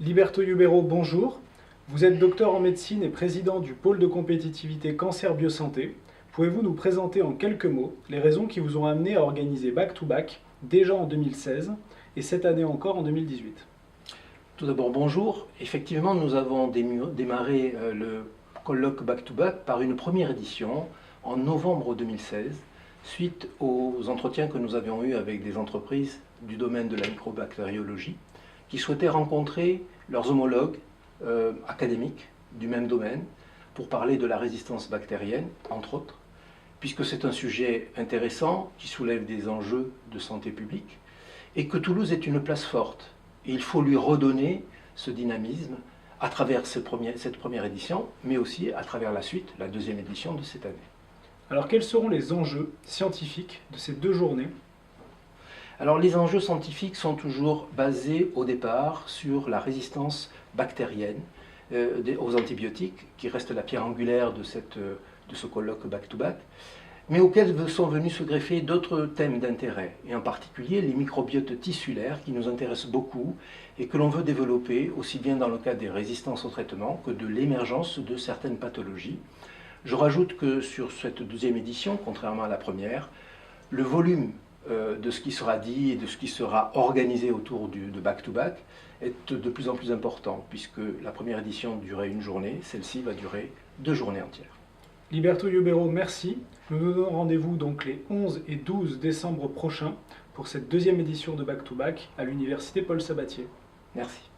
Liberto Yubero, bonjour. Vous êtes docteur en médecine et président du pôle de compétitivité Cancer Biosanté. Pouvez-vous nous présenter en quelques mots les raisons qui vous ont amené à organiser Back to Back déjà en 2016 et cette année encore en 2018? Tout d'abord, bonjour. Effectivement, nous avons démarré le colloque Back to Back par une première édition en novembre 2016, suite aux entretiens que nous avions eus avec des entreprises du domaine de la microbactériologie qui souhaitaient rencontrer leurs homologues académiques du même domaine pour parler de la résistance bactérienne, entre autres, puisque c'est un sujet intéressant qui soulève des enjeux de santé publique et que Toulouse est une place forte. Et il faut lui redonner ce dynamisme à travers cette première édition, mais aussi à travers la suite, la deuxième édition de cette année. Alors quels seront les enjeux scientifiques de ces deux journées? Alors les enjeux scientifiques sont toujours basés au départ sur la résistance bactérienne aux antibiotiques, qui reste la pierre angulaire de ce colloque back-to-back, mais auxquels sont venus se greffer d'autres thèmes d'intérêt, et en particulier les microbiotes tissulaires qui nous intéressent beaucoup et que l'on veut développer aussi bien dans le cadre des résistances au traitement que de l'émergence de certaines pathologies. Je rajoute que sur cette deuxième édition, contrairement à la première, le volume de ce qui sera dit et de ce qui sera organisé autour de back-to-back est de plus en plus important, puisque la première édition durait une journée, celle-ci va durer 2 journées entières. Liberto Yubero, merci. Nous nous donnons rendez-vous donc les 11 et 12 décembre prochains pour cette deuxième édition de Back to Back à l'université Paul Sabatier. Merci.